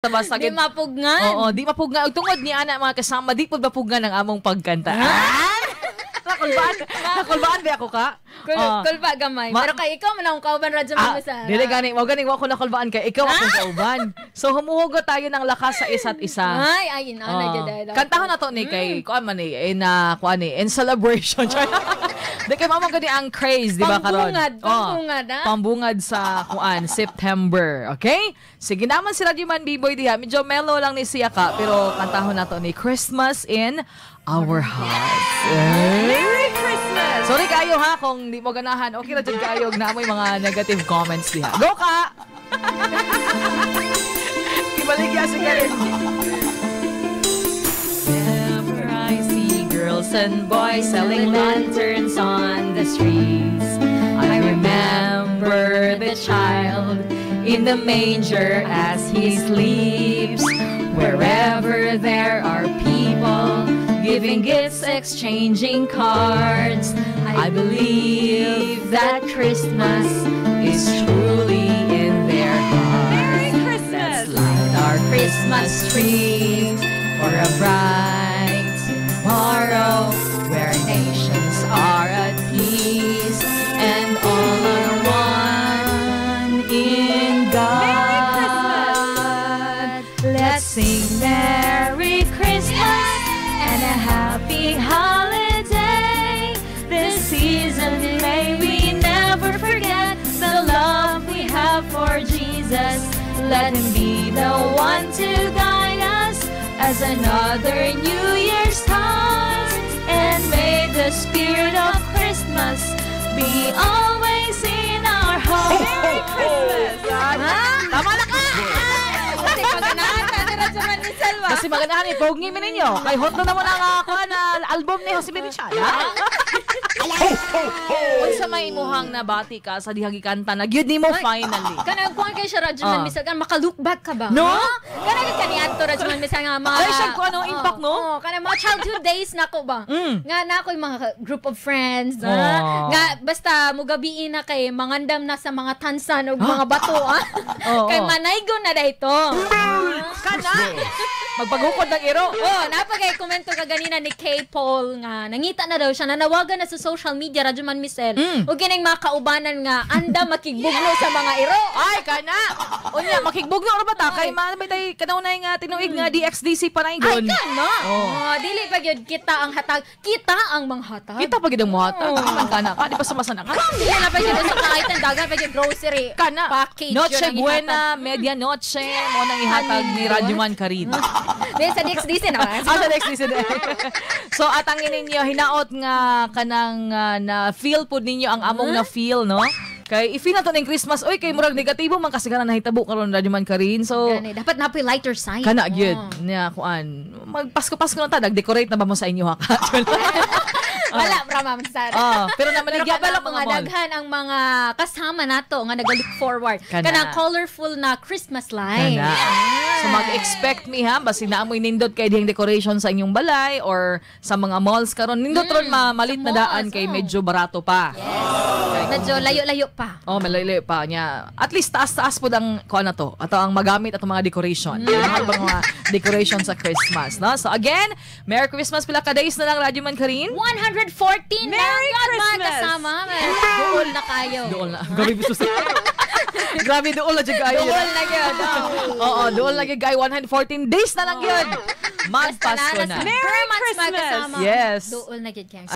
Di mapugnan. Oo, di mapugnan. Tungod ni ana mga kasama, di po mapugnan ang among pagkanta. Nakulbaan ba ako ka? Kulba gamay. Pero kay ikaw man akong kauban radyo mo sa. Dili gani, mo gani ako nakulbaan kay ikaw akong kauban. So humuhugot tayo ng lakas sa isa't isa. Ay, ina jud. Kantahan na to ni kay kuan man ni in celebration. Di kay mama gani ang craze, di ba karon? Pambungad sa kuan September, okay? Sige naman si Radyo Man B-Boy diha. Medyo mellow lang ni siya ka, pero kantahon na to ni Christmas in Our Hearts. Merry Christmas! Sorry kayo ha kung di mo ganahan. Okay na dyan kayo na may mga negative comments diha. Go ka! Ibaligya si Karen. Whenever I see girls and boys selling lanterns on the streets, I remember the child in the manger as he sleeps. Wherever there are people giving gifts, exchanging cards, I believe that Christmas is truly in their hearts. Merry Christmas! Let's light our Christmas tree for a bright tomorrow where nations are at peace and all are one in God. Merry Christmas! Let's sing Merry Christmas and a happy holiday. This season may we never forget the love we have for Jesus. Let him be the one to guide us as another New Year starts. And may the spirit of Christmas be always in our hearts. Merry Christmas! Tama na ka! Kasi maganahan natin na sa Manisalwa. Kasi maganahan ipogi mo ninyo. Kay hot na naman ang album ni Jose Merichala. Unsa may imuhang nabati ka sa dihang ikanta na gyud nimo finally. Kanang kuan kay siya radyo man misal kan maka-look back ka ba? No? Kanang kaniadto radyo man misal nga mga Ay siya ko ano impact no? Kanang mga childhood days nako ba? Nga na ako yung mga group of friends nga basta mugabiin na kay mangandam na sa mga tansan ug mga bato kay manaygo na dayto. Kana magpagukod ng iro. Napagay komento ka ganina ni K. Paul nga nangita na daw siya, nanawagan na sa social media radyo man misel. O kining mga kaubanan nga anda makigbugno sa mga iro. Ay kana. Unya makigbugno ra ba ta kay may tay kanunay nga tinuig nga DXDC pa na igon. Ay kana. Dili pa gyud kita ang hatag. Kita ang manghatag. Kita pa gyud ang muhatag. Man kana ka di pa sumasa na ka. Dili na pa gyud sa kahit ang dagan pa gyud grocery. Kana. Package. Noche buena, medianoche mo nang ihatag ni Radyo Man Karin. Dili sa DXDC na. Sa DXDC. So atangin ninyo hinaot nga kanang na feel pud ninyo ang among na feel no. Kay if na to ning Christmas, oy kay murag negatibo man kasi kana nahitabo karon Radyo Man Karin. So dapat na po lighter side. Kana gyud niya kuan. Magpasko-pasko na ta, nag-decorate na ba mo sa inyo ha? Wala pra ma'am sa. Pero naman nagyabala mga daghan ang mga kasama nato nga naga-look forward. Kanang colorful na Christmas lights. So mag-expect me ha, basi naamoy nindot kay dihang decoration sa inyong balay or sa mga malls karon. Nindot ron malit na daan kay medyo barato pa. Medyo layo-layo pa. Malayo pa niya. At least taas-taas po ang kuan na to. Ato ang magamit atong mga decoration. Mga decoration sa Christmas, no? So again, Merry Christmas pila ka days na lang Radyo Man Karin. 114 Merry Christmas! Mga kasama. Duol na kayo. Duol na. Grabe biso sa. Grabe duol na jud kayo. Duol na gyud. Oo, duol na gyud kay 114 days na lang gyud. Magpasko na. Merry Christmas! Yes. Duol na gyud kay.